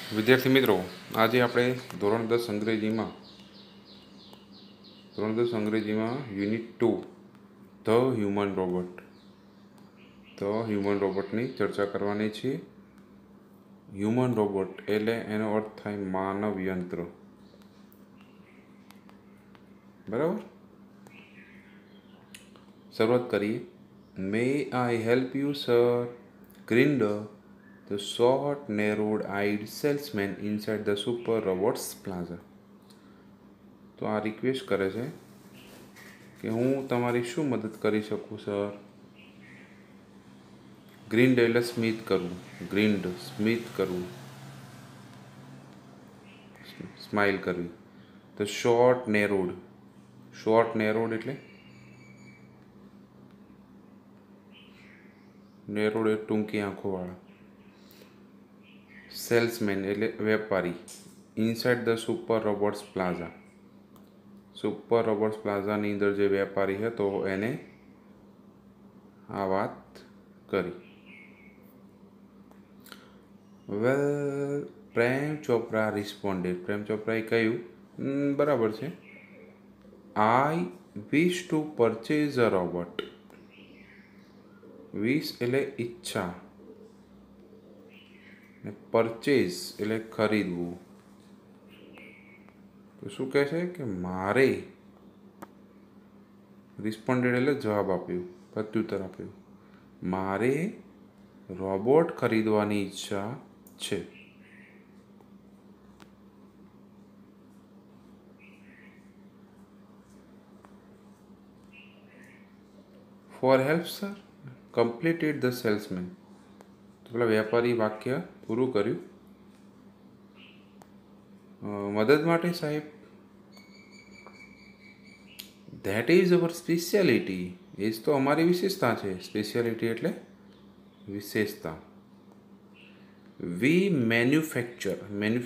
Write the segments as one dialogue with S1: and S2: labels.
S1: વિદ્યાર્થી મિત્રો, આજે આપણે ધોરણ 10 અંગ્રેજીમાં યુનિટ 2 ધ હ્યુમન રોબોટની ચર્ચા કરવાની છે. હ્યુમન રોબોટ એટલે એનો અર્થ થાય માનવ યંત્ર. બરાબર, શરૂઆત કરીએ. May I help you sir? Grinder, the short, narrow-eyed salesman inside the Super Robots Plaza. તો આ રિક્વેસ્ટ કરે છે કે હું તમારી શું મદદ કરી શકું સર? ગ્રીન્ડ એટલે સ્મિત કરવું, સ્માઇલ કરવી. તો શોર્ટ નેરોડ એટલે નેરોડ એ ટૂંકી આંખોવાળા. સેલ્સમેન એટલે વેપારી. ઇનસાઇડ ધ સુપર રોબોટ્સ પ્લાઝાની અંદર જે વેપારી હતો એને આ વાત કરી. વેલ, પ્રેમ ચોપરા રિસ્પોન્ડેડ. પ્રેમ ચોપરાએ કહ્યું, બરાબર છે. I wish to purchase a robot. Wish એટલે ઈચ્છા, પરચેઝ એટલે ખરીદવું. તો શું કહે છે કે મારે, રિસ્પોન્ડેડ એટલે જવાબ આપ્યો, પ્રત્યુત્તર આપ્યું, મારે રોબોટ ખરીદવાની ઈચ્છા છે. For help sir completed the salesman. તો પેલા વેપારી વાક્ય પૂરું કર્યું. મદદ માટે સાહેબ. That is our speciality. એ જ તો અમારી વિશેષતા છે. સ્પેશિયાલિટી એટલે વિશેષતા. વી મેન્યુફેક્ચર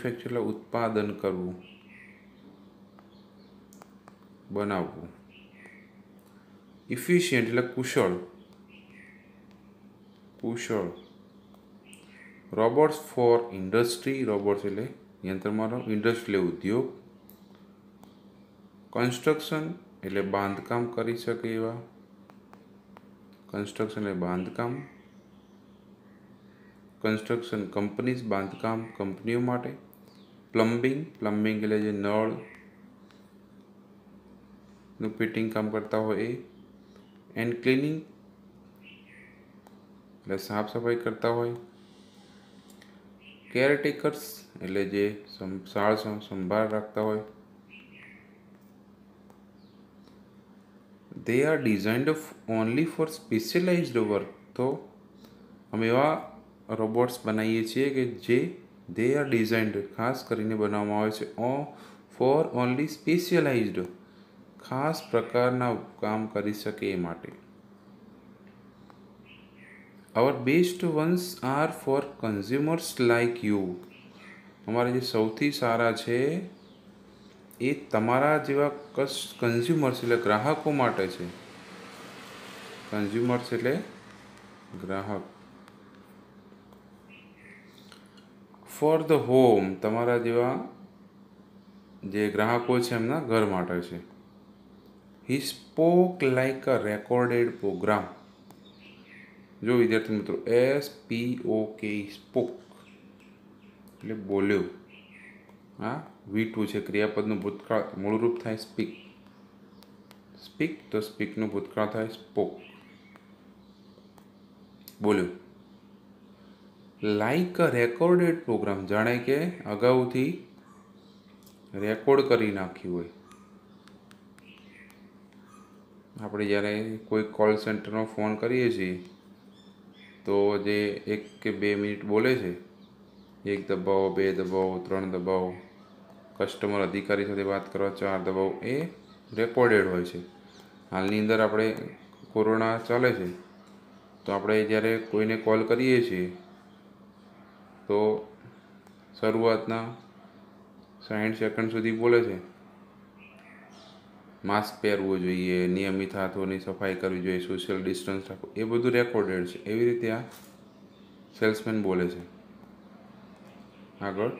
S1: એટલે ઉત્પાદન કરવું, બનાવવું. ઇફિશિયન્ટ એટલે કુશળ. Robots four industry. રોબોટ્સ એટલે યંત્રમાનવ. ઇન્ડસ્ટ્રી એટલે ઉદ્યોગ. કન્સ્ટ્રક્શન એટલે બાંધકામ કરી શકે એવા. કન્સ્ટ્રક્શન કંપનીઝ, બાંધકામ કંપનીઓ માટે. પ્લમ્બિંગ એટલે જે નળનું ફિટિંગ કામ કરતા હોય એ. એન્ડ ક્લિનિંગ એટલે સાફ સફાઈ કરતા હોય. કેરટેકર્સ એટલે જે સંભાળ રાખતા હોય. They are designed only for specialised work. તો અમે એવા રોબોટ્સ બનાવીએ છીએ કે જે દે આર ડિઝાઇન્ડ ખાસ કરીને બનાવવામાં આવે છે ફોર ઓનલી સ્પેશિયલાઇઝ્ડ, ખાસ પ્રકારના કામ કરી શકે એ માટે. Our best ones are for consumers like you. અમારા જે સૌથી સારા છે એ તમારા જેવા કન્ઝ્યુમર્સ એટલે ગ્રાહકો માટે છે. કન્ઝ્યુમર્સ એટલે ગ્રાહક. ફોર ધ હોમ તમારા જેવા જે ગ્રાહકો છે એમના ઘર માટે છે. He spoke like a recorded programme. જો વિદ્યાર્થી મિત્રો, SPOK સ્પોક એટલે બોલ્યો. હા, V2 છે. ક્રિયાપદનું ભૂતકાળ મૂળરૂપ થાય સ્પીક. તો સ્પીકનું ભૂતકાળ થાય સ્પોક, બોલ્યો. લાઇક અ રેકોર્ડેડ પ્રોગ્રામ જાણે કે અગાઉથી રેકોર્ડ કરી નાખ્યું હોય. આપણે જ્યારે કોઈ કોલ સેન્ટરનો ફોન કરીએ છીએ તો જે 1 કે 2 મિનિટ બોલે છે, 1 દબાવો, 2 દબાવો, 3 દબાવો, કસ્ટમર અધિકારી સાથે વાત કરવા 4 દબાવો, એ રેકોર્ડેડ હોય છે. હાલની અંદર આપણે કોરોના ચાલે છે તો આપણે જ્યારે કોઈને કોલ કરીએ છીએ તો શરૂઆતના 60 સેકન્ડ સુધી બોલે છે. માસ્ક પહેરવું જોઈએ, નિયમિત હાથોની સફાઈ કરવી જોઈએ, સોશિયલ ડિસ્ટન્સ રાખવું, એ બધું રેકોર્ડેડ છે. એવી રીતે આ સેલ્સમેન બોલે છે. આગળ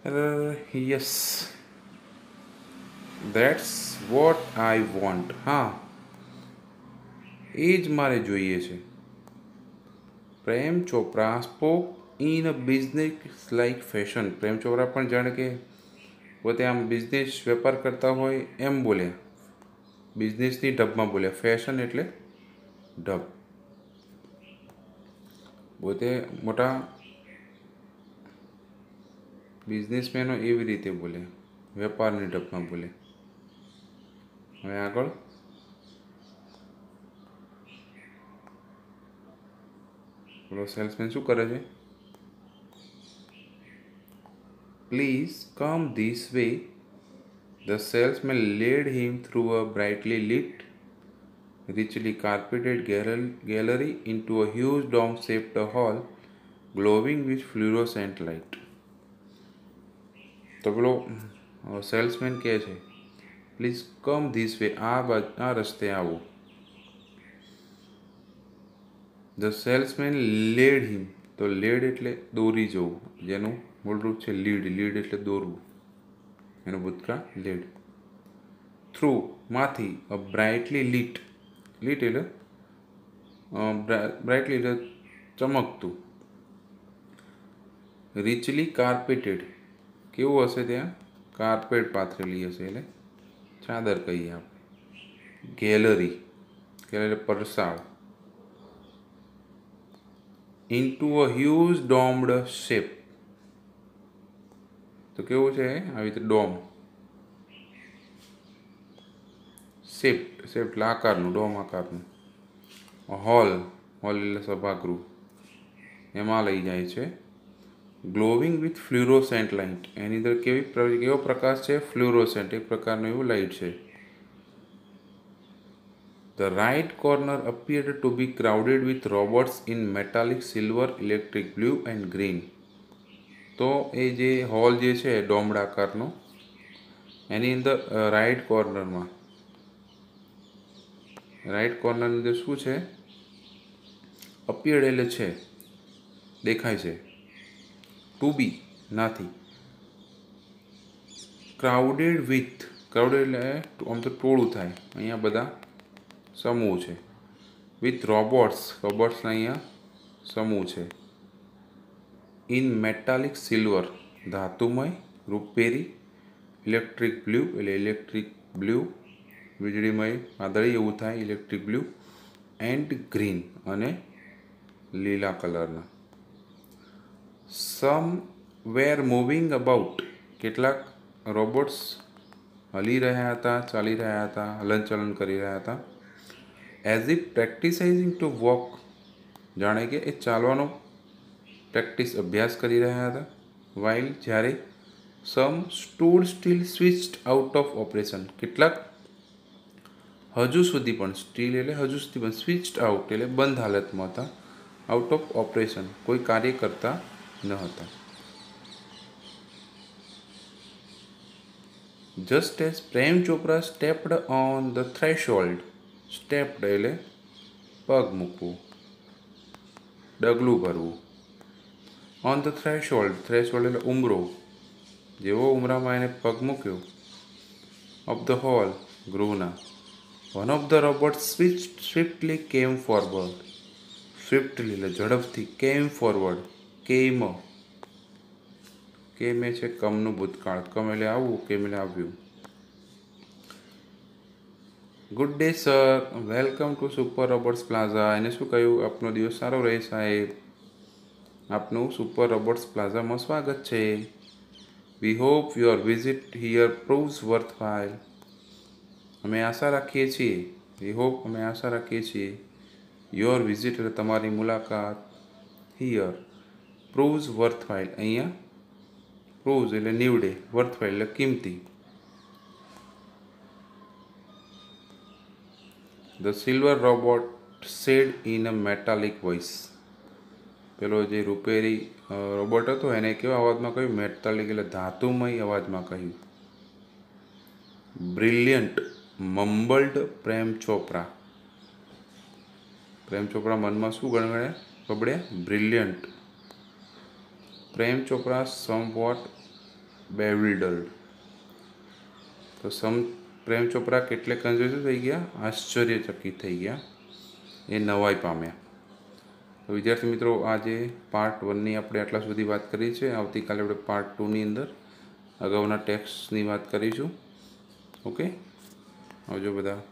S1: yes, that's what I want. હા, એ જ મારે જોઈએ છે. Prem Chopra spoke in a business like fashion. Prem Chopra પણ જાણે કે પોતે આમ બિઝનેસ વેપાર કરતા હોય એમ બોલ્યા, બિઝનેસની ઢબમાં બોલ્યા. ફેશન એટલે ઢબ, પોતે મોટા બિઝનેસમેનો એવી રીતે બોલે, વેપારની ઢબમાં બોલે. હવે આગળ, પેલો સેલ્સમેન શું કરે છે? Please come this way. The salesman led him through a brightly lit, richly carpeted gallery into a huge dome-shaped hall glowing with fluorescent light. તો પેલો સેલ્સમેન કહે છે, પ્લીઝ કમ ધીસ વે, આ રસ્તે આવો. ધ સેલ્સમેન લેડ હિમ, તો lead એટલે દોરી જવું, જેનું મૂળરૂપ છે લીડ. લીડ એટલે દોરવું, એનું ભૂતકાળ લેડ. થ્રુ માંથી, અ બ્રાઇટલી લીટ, લીટ એટલે બ્રાઇટલી એટલે ચમકતું. રિચલી કાર્પેટેડ, કેવું હશે ત્યાં? કાર્પેટ પાથરેલી હશે એટલે ચાદર કહીએ આપણે. ગેલેરી, ગેલેરી પરસાળ. Into a huge domed shape, તો કેવું છે આવી રીતે ડોમ શેપ્ડ, શેપ એટલે આકારનું, ડોમ આકારનું. હોલ, હોલ એટલે સભાગૃહ, એમાં લઈ જાય છે. ગ્લોવિંગ વિથ ફ્લુરોસેન્ટ લાઇટ, એની અંદર કેવો પ્રકાશ છે? ફ્લુરોસેન્ટ, એક પ્રકારનું એવું લાઇટ છે. The right corner appeared to be crowded with robots in metallic silver, electric blue and green. તો એ જે હોલ જે છે ડોમડ આકારનો, એની અંદર રાઈટ કોર્નરની અંદર શું છે? અપિયર્ડ એટલે છે, દેખાય છે. ટુ બી નથી. ક્રાઉડેડ વિથ, ક્રાઉડેડ એટલે આમ તો ટોળું થાય, અહીંયા બધા સમૂહ છે. વિથ રોબોટ્સ, રોબોટ્સના અહીંયા સમૂહ છે. ઇન મેટાલિક સિલ્વર, ધાતુમય, રૂપેરી. ઇલેક્ટ્રિક બ્લુ એટલે ઇલેક્ટ્રિક બ્લુ, વીજળીમય વાદળી એવું થાય, ઇલેક્ટ્રિક બ્લુ. એન્ડ ગ્રીન અને લીલા કલરના. સમ વેર મૂવિંગ અબાઉટ, કેટલાક રોબોટ્સ હલી રહ્યા હતા, ચાલી રહ્યા હતા, હલનચલન કરી રહ્યા હતા. એઝ ઇફ પ્રેક્ટિસાઇઝિંગ ટુ વોક, જાણે કે એ ચાલવાનો પ્રેક્ટિસ, અભ્યાસ કરી રહ્યા હતા. વાઇલ, જ્યારે some stood still switched out of operation, કેટલાક હજુ સુધી પણ, સ્ટીલ એટલે હજુ સુધી પણ, સ્વિચ્ડ આઉટ એટલે બંધ હાલતમાં હતા. આઉટ ઓફ ઓપરેશન, કોઈ કાર્ય કરતા ન હતા. Just as Prem Chopra stepped on the threshold, stepped એટલે પગ મૂકવું, ડગલું ભરવું. ઓન ધ થ્રેશોલ્ડ, થ્રેશોલ્ડ એટલે ઉંબરો, જેવો ઉંબરામાં એને પગ મૂક્યો. ઓફ ધ હોલ, ગૃહના. વન ઓફ ધ રોબોટ સ્વિફ્ટલી કેમ ફોરવર્ડ, સ્વિફ્ટલી એટલે ઝડપથી, કેમ ફોરવર્ડ, કેમ, કેમ એ છે કમનું ભૂતકાળ, કમ એટલે આવવું, કેમ એટલે આવ્યું. Good day sir, welcome to super robots plaza. એને શું કહ્યું? આપનો દિવસ સારો રહે સાહેબ, આપનું સુપર રોબોટ્સ પ્લાઝામાં સ્વાગત છે. We hope your visit here proves worthwhile. અમે આશા રાખીએ છીએ, વી હોપ અમે આશા રાખીએ છીએ, યોર વિઝિટ એટલે તમારી મુલાકાત, હિયર પ્રૂવ્સ વર્થવાઇલ, અહીંયા પ્રૂવ્સ એટલે નીવડે, વર્થવાઇલ એટલે કિંમતી. The silver robot sad in a metallic voice. પેલો જે રૂપેરી રોબોટ હતો એને કેવા અવાજમાં કહ્યું? મેટાલિક એટલે ધાતુમય અવાજમાં કહ્યું. બ્રિલિયન્ટ મમ્બલ્ડ પ્રેમ ચોપરા. પ્રેમ ચોપરા મનમાં શું ગણગણ્યા? બબડ્યા. બ્રિલિયન્ટ. પ્રેમ ચોપરા સમવોટ બેવિલ્ડર્ડ. તો પ્રેમ ચોપરા કેટલે કન્ફ્યુઝ થઈ ગયા, આશ્ચર્યચકિત થઈ ગયા, એ નવાઈ પામ્યા. તો વિદ્યાર્થી મિત્રો, આજે પાર્ટ 1ની આપણે આટલા સુધી વાત કરી છે. આવતીકાલે આપણે પાર્ટ 2ની અંદર અગાઉના ટેક્સ્ટની વાત કરીશું. ઓકે, આવજો બધા.